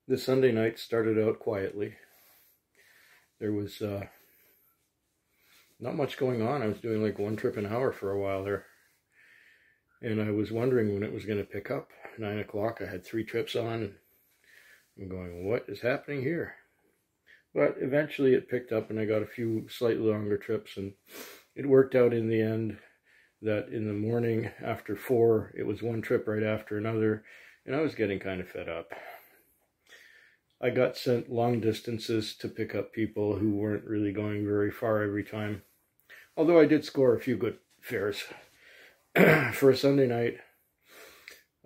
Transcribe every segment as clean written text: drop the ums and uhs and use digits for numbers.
The Sunday night started out quietly. There was not much going on. I was doing like one trip an hour for a while there. And I was wondering when it was going to pick up. 9 o'clock, I had 3 trips on. And I'm going, what is happening here? But eventually it picked up and I got a few slightly longer trips. And it worked out in the end that in the morning after 4, it was one trip right after another. And I was getting kind of fed up. I got sent long distances to pick up people who weren't really going very far every time. Although I did score a few good fares. For a Sunday night,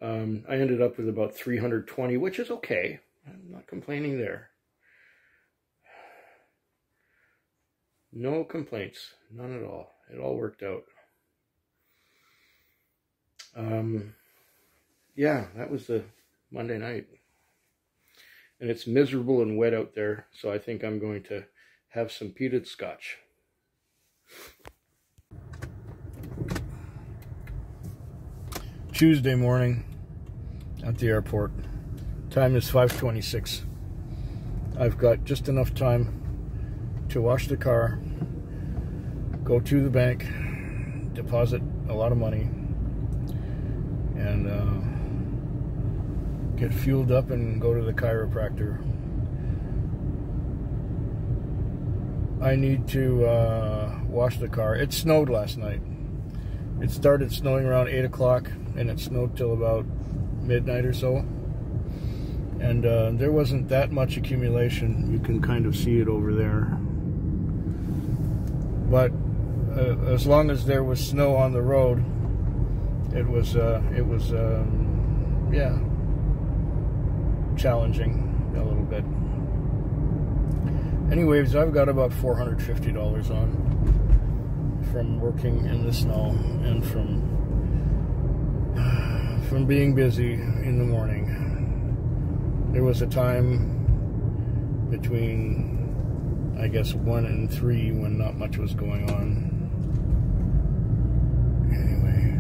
I ended up with about 320, which is okay. I'm not complaining there. No complaints, none at all. It all worked out. Yeah, that was the Monday night. And it's miserable and wet out there, so I think I'm going to have some peated scotch. Tuesday morning at the airport. Time is 5:26. I've got just enough time to wash the car, go to the bank, deposit a lot of money, and get fueled up and go to the chiropractor. I need to wash the car. It snowed last night. It started snowing around 8 o'clock and it snowed till about midnight or so. And there wasn't that much accumulation. You can kind of see it over there. But as long as there was snow on the road, it was yeah, challenging a little bit. Anyways, I've got about $450 on from working in the snow and from being busy in the morning. There was a time between, I guess, 1 and 3 when not much was going on. Anyway.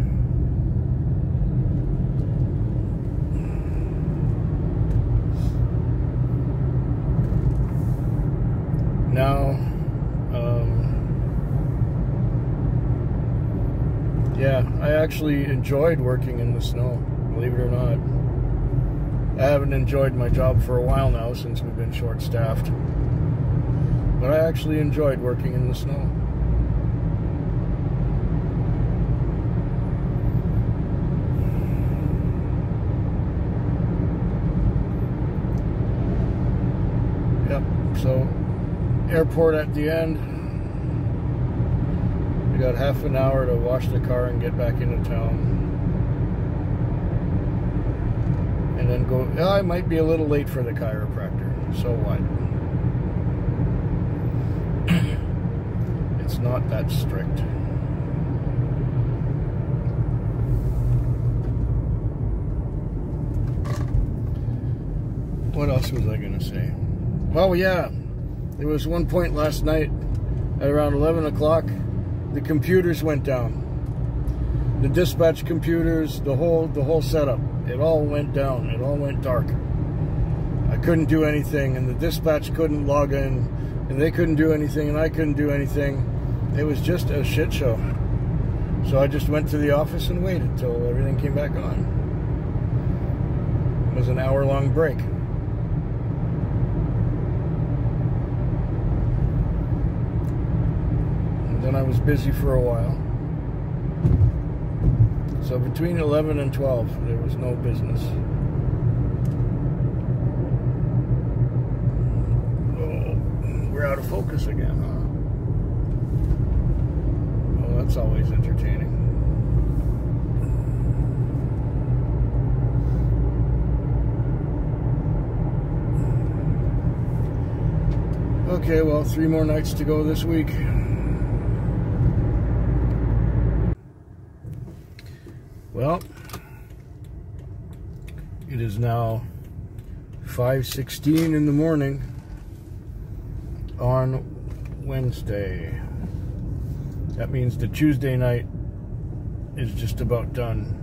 Now, yeah, I actually enjoyed working in the snow, believe it or not. I haven't enjoyed my job for a while now since we've been short-staffed. But I actually enjoyed working in the snow. Yep, so airport at the end. We got half an hour to wash the car and get back into town. And then go, oh, I might be a little late for the chiropractor. So what? It's not that strict. What else was I going to say? Oh, yeah. There was one point last night at around 11 o'clock, the computers went down. The dispatch computers, the whole setup, it all went down. It all went dark. I couldn't do anything, and the dispatch couldn't log in, and they couldn't do anything, and I couldn't do anything. It was just a shit show. So I just went to the office and waited till everything came back on. It was an hour-long break. And then I was busy for a while. So between 11 and 12, there was no business. Oh, we're out of focus again, huh? Well, that's always entertaining. Okay, well, 3 more nights to go this week. Well, it is now 5:16 in the morning on Wednesday. That means the Tuesday night is just about done.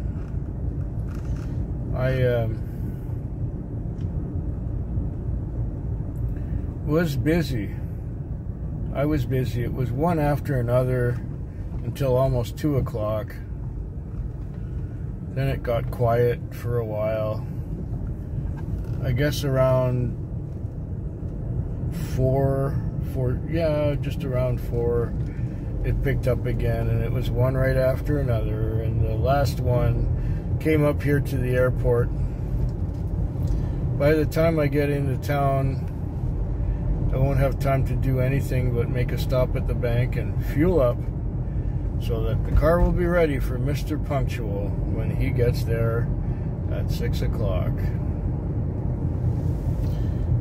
was busy. I was busy. It was one after another until almost 2 o'clock. Then it got quiet for a while. I guess around 4, just around 4, it picked up again, and it was one right after another. And the last one came up here to the airport. By the time I get into town, I won't have time to do anything but make a stop at the bank and fuel up so that the car will be ready for Mr. Punctual when he gets there at 6 o'clock.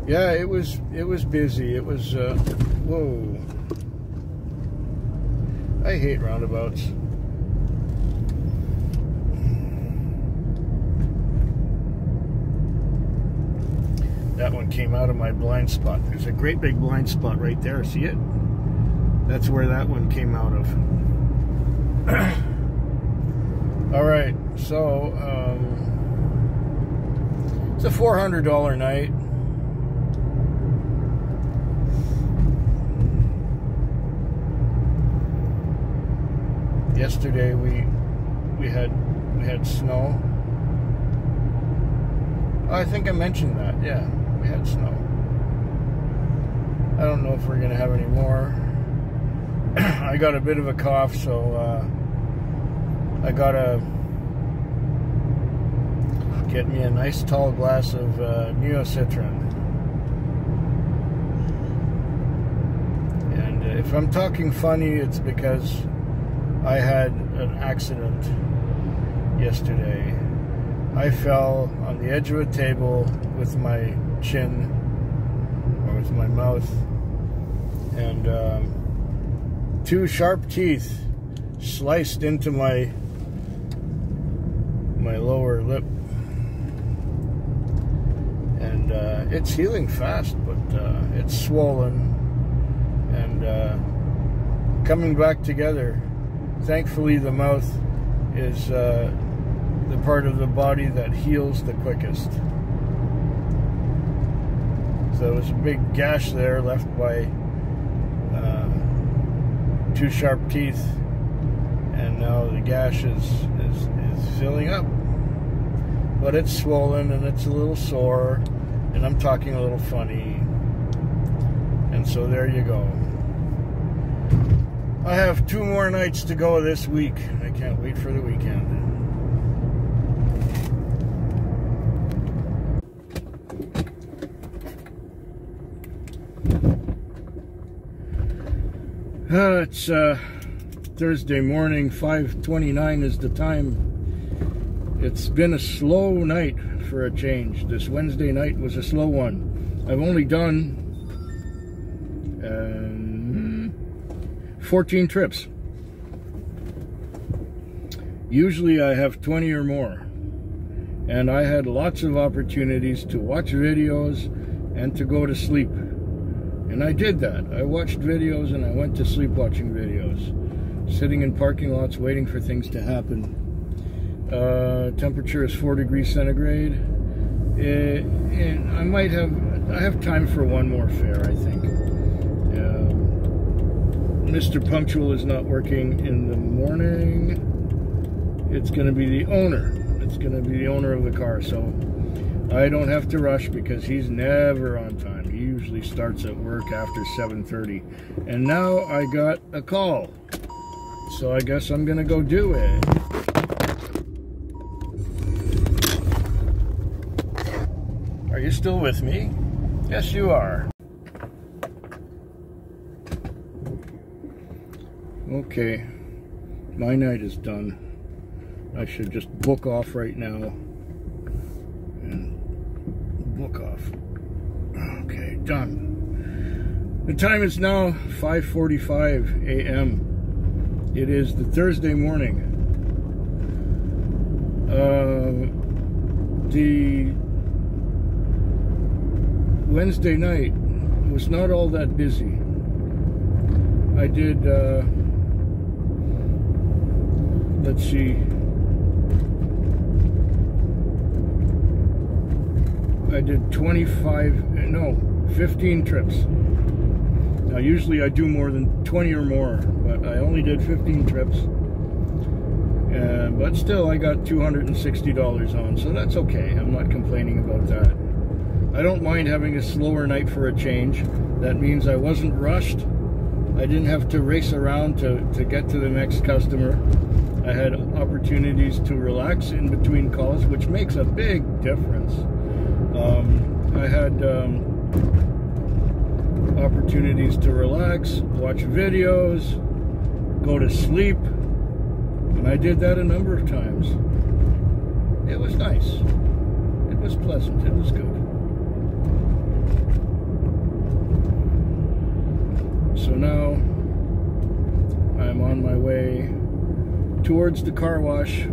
Yeah, it was busy. It was, whoa. I hate roundabouts. That one came out of my blind spot. There's a great big blind spot right there. See it? That's where that one came out of. All right, so it's a $400 night. Yesterday we had snow. Oh, I think I mentioned that. Yeah, we had snow. I don't know if we're gonna have any more. I got a bit of a cough, so I gotta get me a nice tall glass of Neocitran. And if I'm talking funny, it's because I had an accident yesterday. I fell on the edge of a table with my chin, or with my mouth, and 2 sharp teeth sliced into my lower lip. And it's healing fast, but it's swollen and coming back together. Thankfully, the mouth is the part of the body that heals the quickest. So it was a big gash there left by 2 sharp teeth, and now the gash is filling up. But it's swollen and it's a little sore, and I'm talking a little funny. And so there you go. I have 2 more nights to go this week. I can't wait for the weekend. It's Thursday morning, 5:29 is the time. It's been a slow night for a change. This Wednesday night was a slow one. I've only done 14 trips. Usually I have 20 or more. And I had lots of opportunities to watch videos and to go to sleep. And I did that. I watched videos and I went to sleep watching videos. Sitting in parking lots waiting for things to happen. Temperature is 4 degrees centigrade. And I have time for one more fare, I think. Mr. Punctual is not working in the morning. It's going to be the owner. It's going to be the owner of the car, so I don't have to rush because he's never on time. He usually starts at work after 7:30. And now I got a call. So I guess I'm going to go do it. Are you still with me? Yes, you are. Okay, my night is done. I should just book off right now. And book off. Okay, done. The time is now 5:45 a.m. It is the Thursday morning. The Wednesday night was not all that busy. I did, let's see, I did 15 trips. Now usually I do more than 20 or more, but I only did 15 trips. But still I got $260 on, so that's okay. I'm not complaining about that. I don't mind having a slower night for a change. That means I wasn't rushed. I didn't have to race around to get to the next customer. I had opportunities to relax in between calls, which makes a big difference. I had opportunities to relax, watch videos, go to sleep, and I did that a number of times. It was nice. It was pleasant. It was good. So now I'm on my way towards the car wash,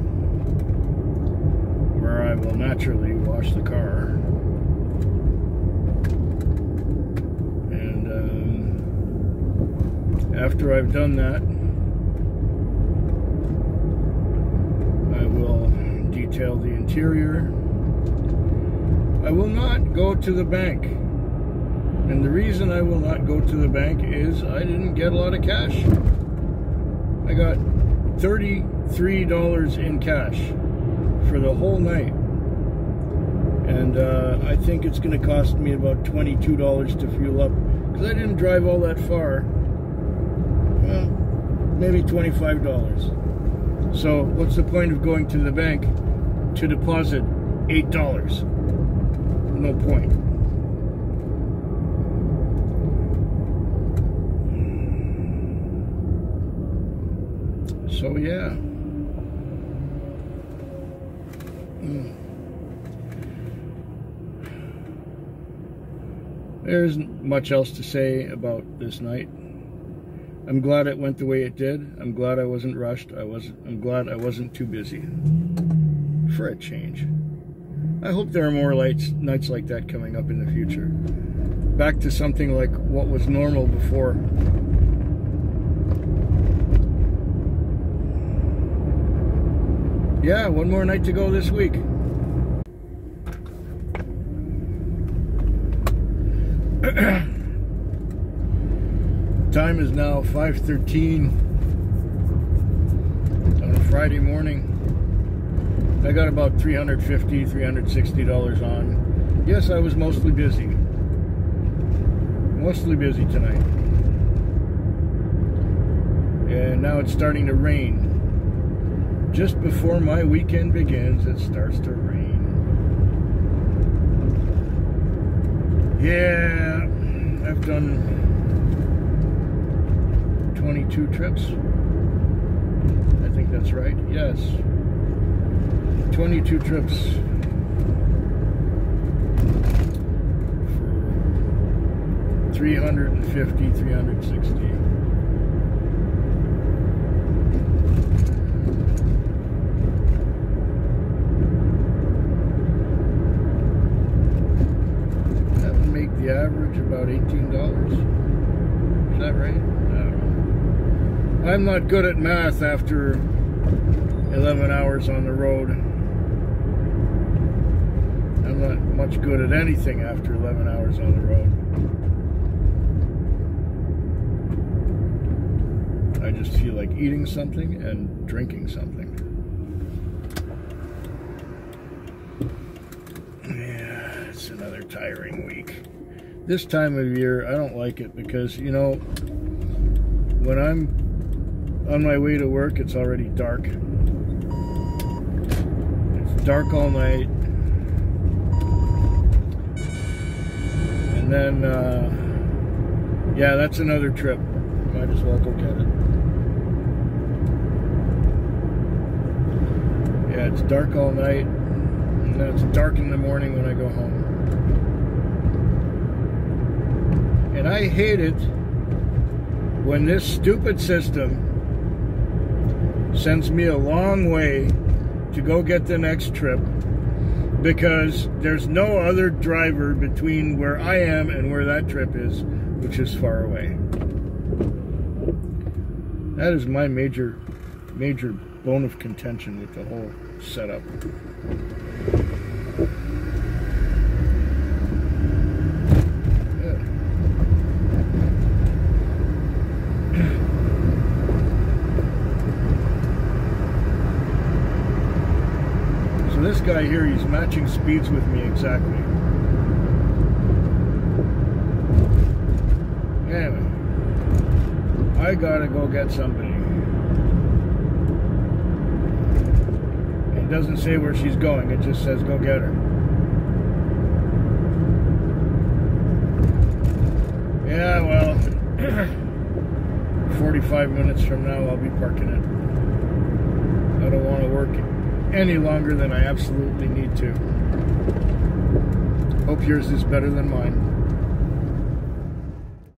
where I will naturally wash the car. And after I've done that, I will detail the interior. I will not go to the bank. And the reason I will not go to the bank is I didn't get a lot of cash. I got $33 in cash for the whole night. And I think it's going to cost me about $22 to fuel up, because I didn't drive all that far. Well, maybe $25. So what's the point of going to the bank to deposit $8? No point. So yeah. There isn't much else to say about this night. I'm glad it went the way it did. I'm glad I wasn't rushed. I'm glad I wasn't too busy. For a change. I hope there are more nights like that coming up in the future. Back to something like what was normal before. Yeah, one more night to go this week. Time is now 5:13 on a Friday morning. I got about $350, $360 on. Yes, I was mostly busy. Mostly busy tonight. And now it's starting to rain. Just before my weekend begins, it starts to rain. Yeah, I've done 22 trips. I think that's right. Yes. 22 trips for 350, 360. That would make the average about $18. Is that right? I don't know. I'm not good at math after 11 hours on the road. I'm not much good at anything after 11 hours on the road. I just feel like eating something and drinking something. Yeah, it's another tiring week. This time of year, I don't like it because, you know, when I'm on my way to work, it's already dark. It's dark all night. And then, yeah, that's another trip. Might as well go get it. Yeah, it's dark all night. And then it's dark in the morning when I go home. And I hate it when this stupid system sends me a long way to go get the next trip, because there's no other driver between where I am and where that trip is, which is far away. That is my major bone of contention with the whole setup. So this guy here, he's matching speeds with me exactly. Anyway, I gotta go get somebody. It doesn't say where she's going, it just says go get her. Yeah, well, 45 minutes from now I'll be parking it. I don't want to work any longer than I absolutely need to. Hope yours is better than mine.